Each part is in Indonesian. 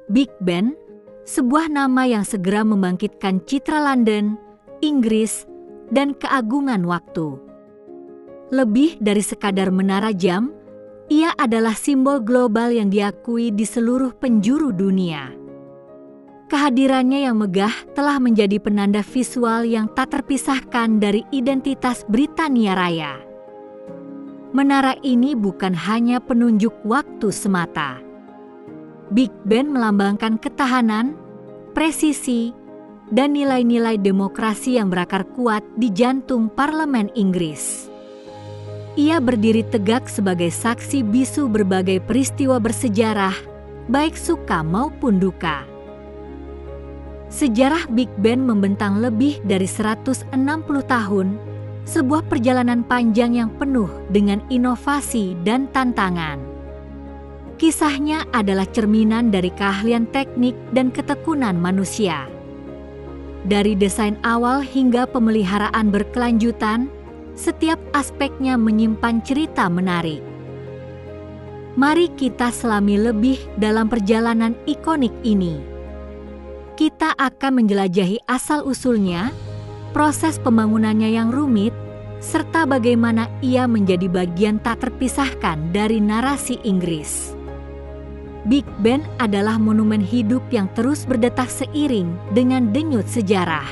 Big Ben, sebuah nama yang segera membangkitkan citra London, Inggris, dan keagungan waktu. Lebih dari sekadar menara jam, ia adalah simbol global yang diakui di seluruh penjuru dunia. Kehadirannya yang megah telah menjadi penanda visual yang tak terpisahkan dari identitas Britania Raya. Menara ini bukan hanya penunjuk waktu semata. Big Ben melambangkan ketahanan, presisi, dan nilai-nilai demokrasi yang berakar kuat di jantung Parlemen Inggris. Ia berdiri tegak sebagai saksi bisu berbagai peristiwa bersejarah, baik suka maupun duka. Sejarah Big Ben membentang lebih dari 160 tahun, sebuah perjalanan panjang yang penuh dengan inovasi dan tantangan. Kisahnya adalah cerminan dari keahlian teknik dan ketekunan manusia. Dari desain awal hingga pemeliharaan berkelanjutan, setiap aspeknya menyimpan cerita menarik. Mari kita selami lebih dalam perjalanan ikonik ini. Kita akan menjelajahi asal-usulnya, proses pembangunannya yang rumit, serta bagaimana ia menjadi bagian tak terpisahkan dari narasi Inggris. Big Ben adalah monumen hidup yang terus berdetak seiring dengan denyut sejarah.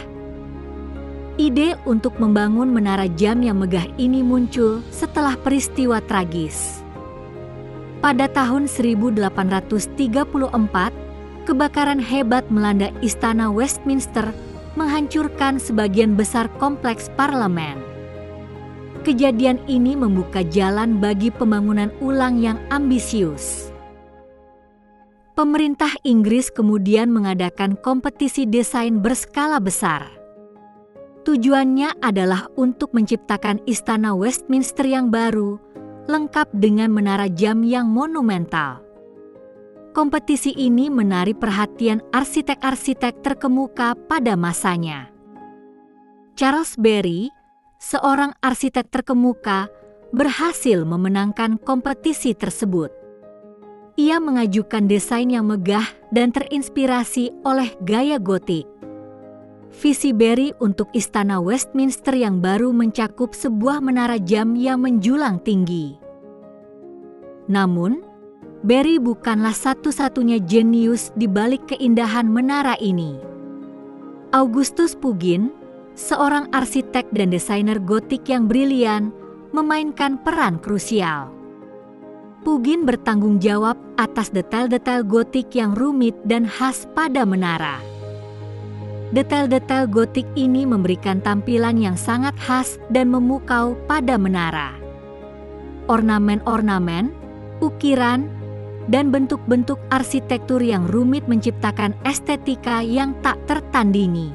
Ide untuk membangun menara jam yang megah ini muncul setelah peristiwa tragis. Pada tahun 1834, kebakaran hebat melanda Istana Westminster, menghancurkan sebagian besar kompleks parlemen. Kejadian ini membuka jalan bagi pembangunan ulang yang ambisius. Pemerintah Inggris kemudian mengadakan kompetisi desain berskala besar. Tujuannya adalah untuk menciptakan Istana Westminster yang baru, lengkap dengan menara jam yang monumental. Kompetisi ini menarik perhatian arsitek-arsitek terkemuka pada masanya. Charles Barry, seorang arsitek terkemuka, berhasil memenangkan kompetisi tersebut. Ia mengajukan desain yang megah dan terinspirasi oleh gaya gotik. Visi Barry untuk Istana Westminster yang baru mencakup sebuah menara jam yang menjulang tinggi. Namun, Barry bukanlah satu-satunya jenius di balik keindahan menara ini. Augustus Pugin, seorang arsitek dan desainer gotik yang brilian, memainkan peran krusial. Pugin bertanggung jawab atas detail-detail gotik yang rumit dan khas pada menara. Detail-detail gotik ini memberikan tampilan yang sangat khas dan memukau pada menara. Ornamen-ornamen, ukiran, dan bentuk-bentuk arsitektur yang rumit menciptakan estetika yang tak tertandingi.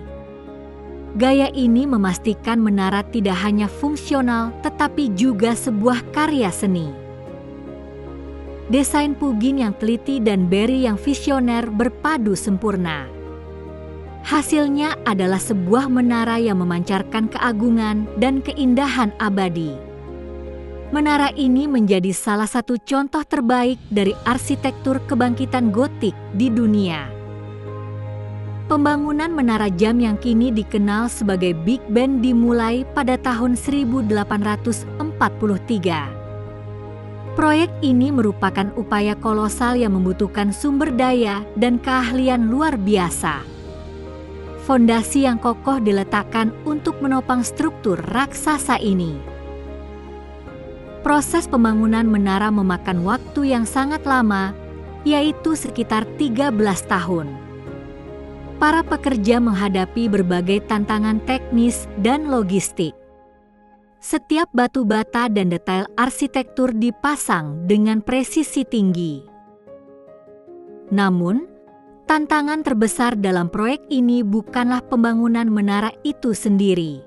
Gaya ini memastikan menara tidak hanya fungsional tetapi juga sebuah karya seni. Desain Pugin yang teliti dan Barry yang visioner berpadu sempurna. Hasilnya adalah sebuah menara yang memancarkan keagungan dan keindahan abadi. Menara ini menjadi salah satu contoh terbaik dari arsitektur kebangkitan gotik di dunia. Pembangunan menara jam yang kini dikenal sebagai Big Ben dimulai pada tahun 1843. Proyek ini merupakan upaya kolosal yang membutuhkan sumber daya dan keahlian luar biasa. Fondasi yang kokoh diletakkan untuk menopang struktur raksasa ini. Proses pembangunan menara memakan waktu yang sangat lama, yaitu sekitar 13 tahun. Para pekerja menghadapi berbagai tantangan teknis dan logistik. Setiap batu bata dan detail arsitektur dipasang dengan presisi tinggi. Namun, tantangan terbesar dalam proyek ini bukanlah pembangunan menara itu sendiri.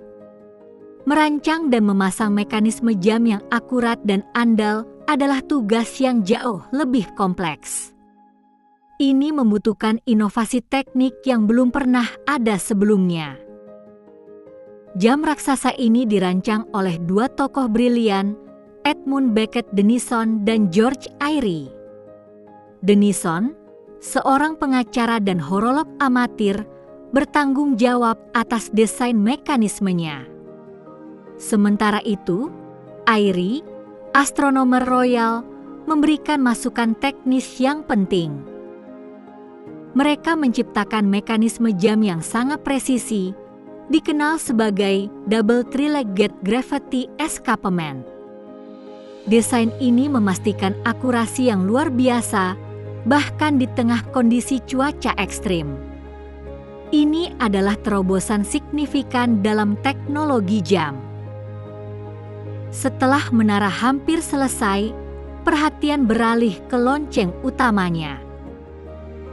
Merancang dan memasang mekanisme jam yang akurat dan andal adalah tugas yang jauh lebih kompleks. Ini membutuhkan inovasi teknik yang belum pernah ada sebelumnya. Jam raksasa ini dirancang oleh dua tokoh brilian, Edmund Beckett Denison dan George Airy. Denison, seorang pengacara dan horolog amatir, bertanggung jawab atas desain mekanismenya. Sementara itu, Airy, astronomer royal, memberikan masukan teknis yang penting. Mereka menciptakan mekanisme jam yang sangat presisi, dikenal sebagai Double Three-Legged Gravity Escapement. Desain ini memastikan akurasi yang luar biasa, bahkan di tengah kondisi cuaca ekstrim. Ini adalah terobosan signifikan dalam teknologi jam. Setelah menara hampir selesai, perhatian beralih ke lonceng utamanya.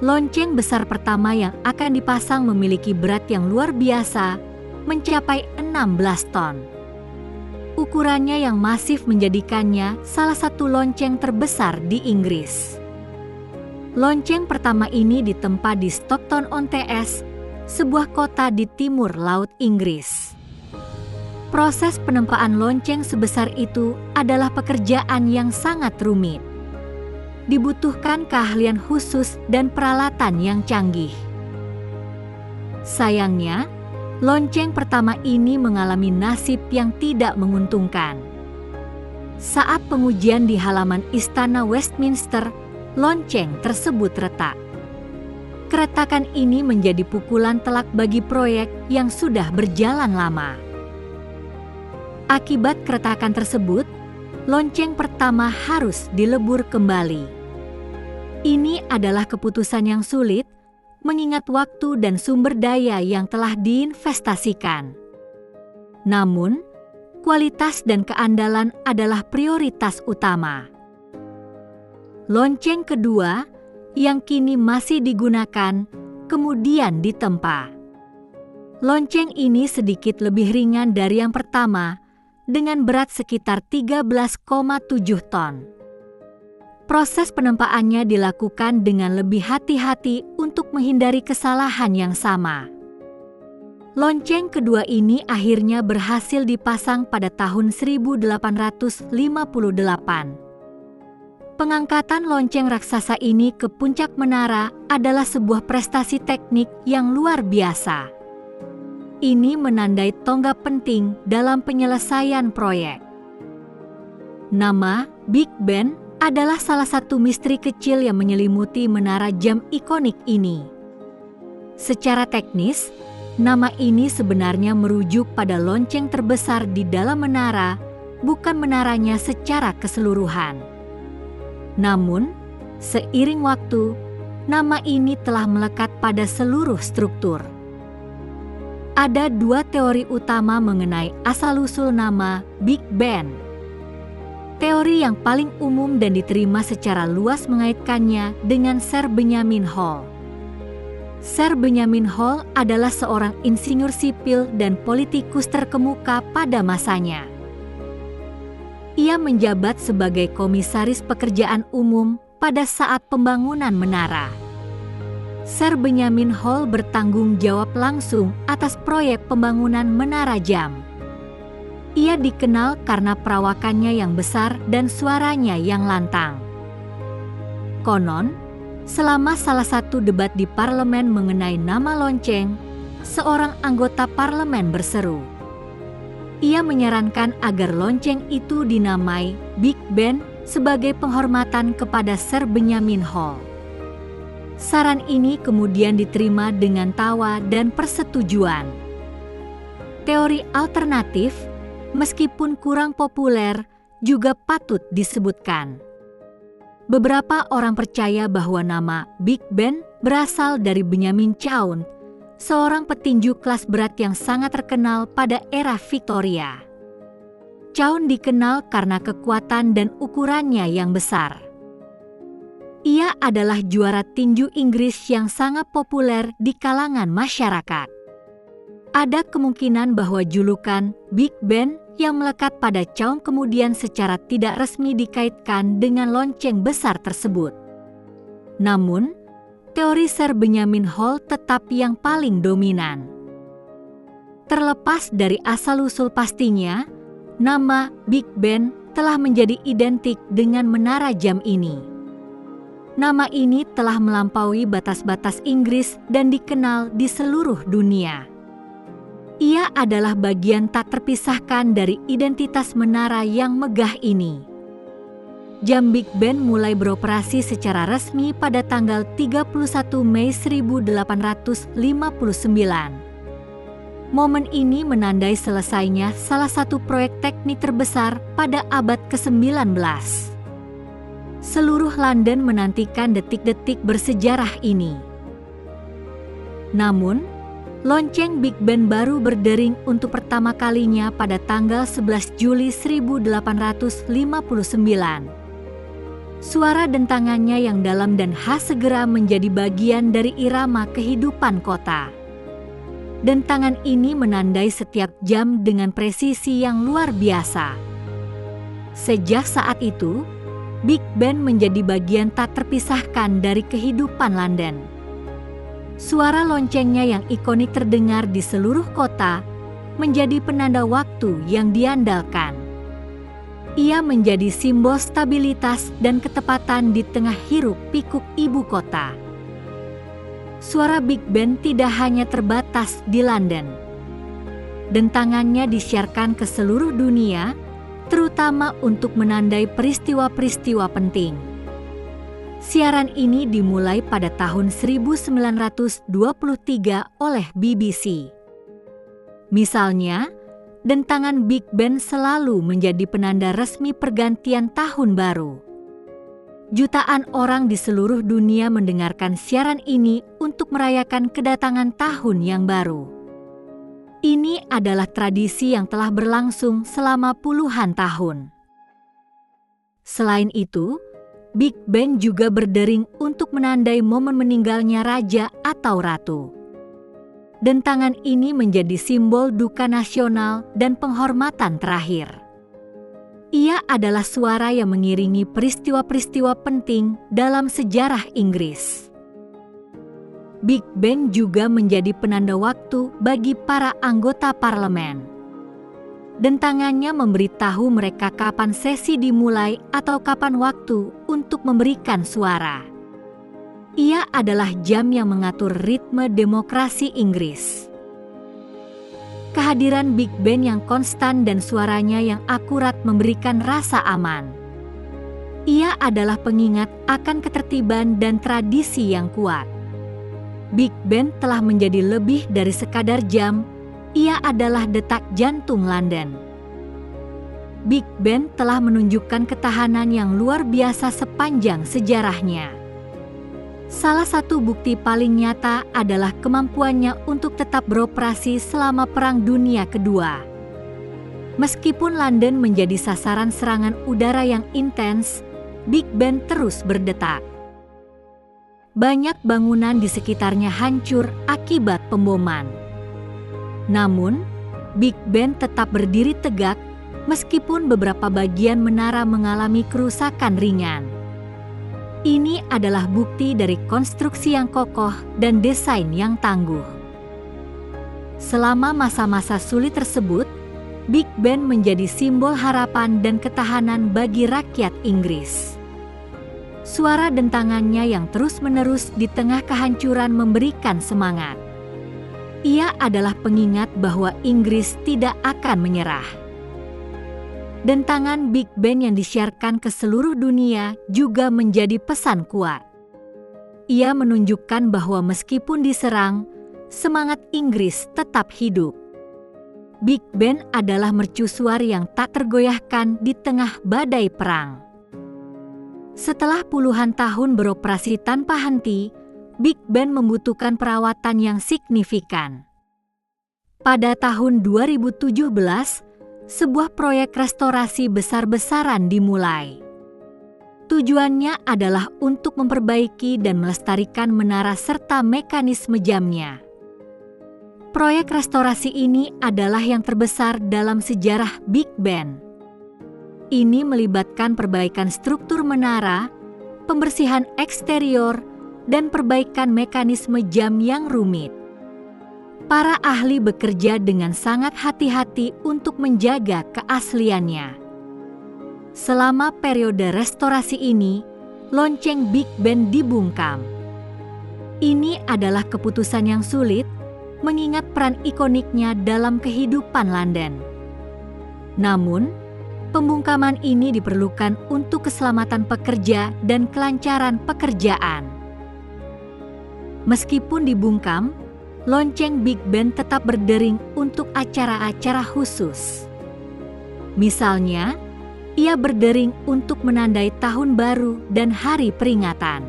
Lonceng besar pertama yang akan dipasang memiliki berat yang luar biasa, mencapai 16 ton. Ukurannya yang masif menjadikannya salah satu lonceng terbesar di Inggris. Lonceng pertama ini ditempa di Stockton-on-Tees, sebuah kota di timur laut Inggris. Proses penempaan lonceng sebesar itu adalah pekerjaan yang sangat rumit. Dibutuhkan keahlian khusus dan peralatan yang canggih. Sayangnya, lonceng pertama ini mengalami nasib yang tidak menguntungkan. Saat pengujian di halaman Istana Westminster, lonceng tersebut retak. Keretakan ini menjadi pukulan telak bagi proyek yang sudah berjalan lama. Akibat keretakan tersebut, lonceng pertama harus dilebur kembali. Ini adalah keputusan yang sulit, mengingat waktu dan sumber daya yang telah diinvestasikan. Namun, kualitas dan keandalan adalah prioritas utama. Lonceng kedua, yang kini masih digunakan, kemudian ditempa. Lonceng ini sedikit lebih ringan dari yang pertama, dengan berat sekitar 13,7 ton. Proses penempaannya dilakukan dengan lebih hati-hati untuk menghindari kesalahan yang sama. Lonceng kedua ini akhirnya berhasil dipasang pada tahun 1858. Pengangkatan lonceng raksasa ini ke puncak menara adalah sebuah prestasi teknik yang luar biasa. Ini menandai tonggak penting dalam penyelesaian proyek. Nama Big Ben adalah salah satu misteri kecil yang menyelimuti menara jam ikonik ini. Secara teknis, nama ini sebenarnya merujuk pada lonceng terbesar di dalam menara, bukan menaranya secara keseluruhan. Namun, seiring waktu, nama ini telah melekat pada seluruh struktur. Ada dua teori utama mengenai asal-usul nama Big Ben. Teori yang paling umum dan diterima secara luas mengaitkannya dengan Sir Benjamin Hall. Sir Benjamin Hall adalah seorang insinyur sipil dan politikus terkemuka pada masanya. Ia menjabat sebagai komisaris pekerjaan umum pada saat pembangunan menara. Sir Benjamin Hall bertanggung jawab langsung atas proyek pembangunan menara jam. Ia dikenal karena perawakannya yang besar dan suaranya yang lantang. Konon, selama salah satu debat di parlemen mengenai nama lonceng, seorang anggota parlemen berseru. Ia menyarankan agar lonceng itu dinamai Big Ben sebagai penghormatan kepada Sir Benjamin Hall. Saran ini kemudian diterima dengan tawa dan persetujuan. Teori alternatif, meskipun kurang populer, juga patut disebutkan. Beberapa orang percaya bahwa nama Big Ben berasal dari Benjamin Chaunt, seorang petinju kelas berat yang sangat terkenal pada era Victoria. Chaunt dikenal karena kekuatan dan ukurannya yang besar. Ia adalah juara tinju Inggris yang sangat populer di kalangan masyarakat. Ada kemungkinan bahwa julukan Big Ben yang melekat pada Chaunt kemudian secara tidak resmi dikaitkan dengan lonceng besar tersebut. Namun, teori Sir Benjamin Hall tetap yang paling dominan. Terlepas dari asal-usul pastinya, nama Big Ben telah menjadi identik dengan menara jam ini. Nama ini telah melampaui batas-batas Inggris dan dikenal di seluruh dunia. Ia adalah bagian tak terpisahkan dari identitas menara yang megah ini. Jam Big Ben mulai beroperasi secara resmi pada tanggal 31 Mei 1859. Momen ini menandai selesainya salah satu proyek teknik terbesar pada abad ke-19. Seluruh London menantikan detik-detik bersejarah ini. Namun, lonceng Big Ben baru berdering untuk pertama kalinya pada tanggal 11 Juli 1859. Suara dentangannya yang dalam dan khas segera menjadi bagian dari irama kehidupan kota. Dentangan ini menandai setiap jam dengan presisi yang luar biasa. Sejak saat itu, Big Ben menjadi bagian tak terpisahkan dari kehidupan London. Suara loncengnya yang ikonik terdengar di seluruh kota menjadi penanda waktu yang diandalkan. Ia menjadi simbol stabilitas dan ketepatan di tengah hiruk-pikuk ibu kota. Suara Big Ben tidak hanya terbatas di London. Dentangannya disiarkan ke seluruh dunia, terutama untuk menandai peristiwa-peristiwa penting. Siaran ini dimulai pada tahun 1923 oleh BBC. Misalnya, dentangan Big Ben selalu menjadi penanda resmi pergantian tahun baru. Jutaan orang di seluruh dunia mendengarkan siaran ini untuk merayakan kedatangan tahun yang baru. Ini adalah tradisi yang telah berlangsung selama puluhan tahun. Selain itu, Big Ben juga berdering untuk menandai momen meninggalnya raja atau ratu. Dentangan ini menjadi simbol duka nasional dan penghormatan terakhir. Ia adalah suara yang mengiringi peristiwa-peristiwa penting dalam sejarah Inggris. Big Ben juga menjadi penanda waktu bagi para anggota parlemen. Dentangannya memberitahu mereka kapan sesi dimulai atau kapan waktu untuk memberikan suara. Ia adalah jam yang mengatur ritme demokrasi Inggris. Kehadiran Big Ben yang konstan dan suaranya yang akurat memberikan rasa aman. Ia adalah pengingat akan ketertiban dan tradisi yang kuat. Big Ben telah menjadi lebih dari sekadar jam, ia adalah detak jantung London. Big Ben telah menunjukkan ketahanan yang luar biasa sepanjang sejarahnya. Salah satu bukti paling nyata adalah kemampuannya untuk tetap beroperasi selama Perang Dunia Kedua. Meskipun London menjadi sasaran serangan udara yang intens, Big Ben terus berdetak. Banyak bangunan di sekitarnya hancur akibat pemboman. Namun, Big Ben tetap berdiri tegak meskipun beberapa bagian menara mengalami kerusakan ringan. Ini adalah bukti dari konstruksi yang kokoh dan desain yang tangguh. Selama masa-masa sulit tersebut, Big Ben menjadi simbol harapan dan ketahanan bagi rakyat Inggris. Suara dentangannya yang terus-menerus di tengah kehancuran memberikan semangat. Ia adalah pengingat bahwa Inggris tidak akan menyerah. Dentangan Big Ben yang disiarkan ke seluruh dunia juga menjadi pesan kuat. Ia menunjukkan bahwa meskipun diserang, semangat Inggris tetap hidup. Big Ben adalah mercusuar yang tak tergoyahkan di tengah badai perang. Setelah puluhan tahun beroperasi tanpa henti, Big Ben membutuhkan perawatan yang signifikan. Pada tahun 2017, sebuah proyek restorasi besar-besaran dimulai. Tujuannya adalah untuk memperbaiki dan melestarikan menara serta mekanisme jamnya. Proyek restorasi ini adalah yang terbesar dalam sejarah Big Ben. Ini melibatkan perbaikan struktur menara, pembersihan eksterior, dan perbaikan mekanisme jam yang rumit. Para ahli bekerja dengan sangat hati-hati untuk menjaga keasliannya. Selama periode restorasi ini, lonceng Big Ben dibungkam. Ini adalah keputusan yang sulit, mengingat peran ikoniknya dalam kehidupan London. Namun, pembungkaman ini diperlukan untuk keselamatan pekerja dan kelancaran pekerjaan. Meskipun dibungkam, lonceng Big Ben tetap berdering untuk acara-acara khusus. Misalnya, ia berdering untuk menandai tahun baru dan hari peringatan.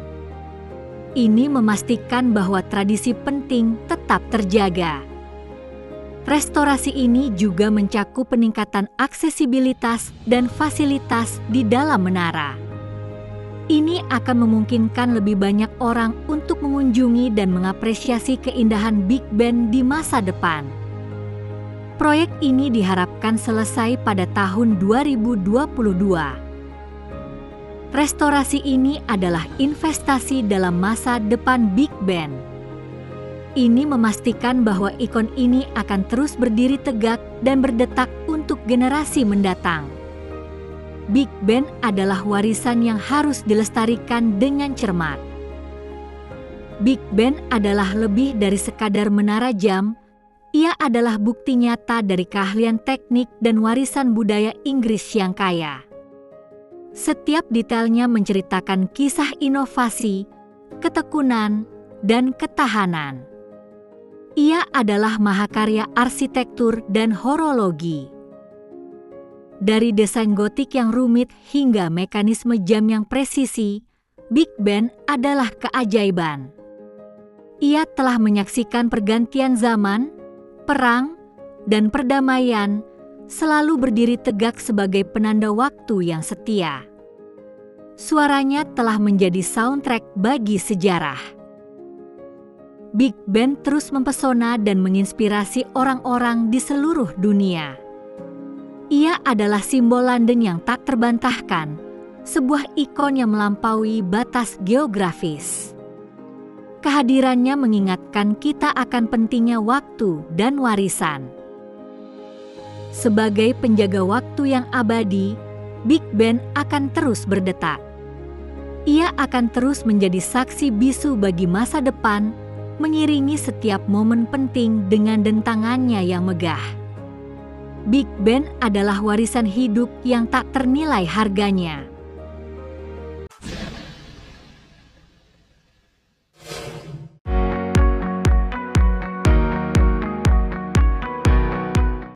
Ini memastikan bahwa tradisi penting tetap terjaga. Restorasi ini juga mencakup peningkatan aksesibilitas dan fasilitas di dalam menara. Ini akan memungkinkan lebih banyak orang untuk mengunjungi dan mengapresiasi keindahan Big Ben di masa depan. Proyek ini diharapkan selesai pada tahun 2022. Restorasi ini adalah investasi dalam masa depan Big Ben. Ini memastikan bahwa ikon ini akan terus berdiri tegak dan berdetak untuk generasi mendatang. Big Ben adalah warisan yang harus dilestarikan dengan cermat. Big Ben adalah lebih dari sekadar menara jam. Ia adalah bukti nyata dari keahlian teknik dan warisan budaya Inggris yang kaya. Setiap detailnya menceritakan kisah inovasi, ketekunan, dan ketahanan. Ia adalah mahakarya arsitektur dan horologi. Dari desain gotik yang rumit hingga mekanisme jam yang presisi, Big Ben adalah keajaiban. Ia telah menyaksikan pergantian zaman, perang, dan perdamaian, selalu berdiri tegak sebagai penanda waktu yang setia. Suaranya telah menjadi soundtrack bagi sejarah. Big Ben terus mempesona dan menginspirasi orang-orang di seluruh dunia. Ia adalah simbol London yang tak terbantahkan, sebuah ikon yang melampaui batas geografis. Kehadirannya mengingatkan kita akan pentingnya waktu dan warisan. Sebagai penjaga waktu yang abadi, Big Ben akan terus berdetak. Ia akan terus menjadi saksi bisu bagi masa depan, mengiringi setiap momen penting dengan dentangannya yang megah. Big Ben adalah warisan hidup yang tak ternilai harganya.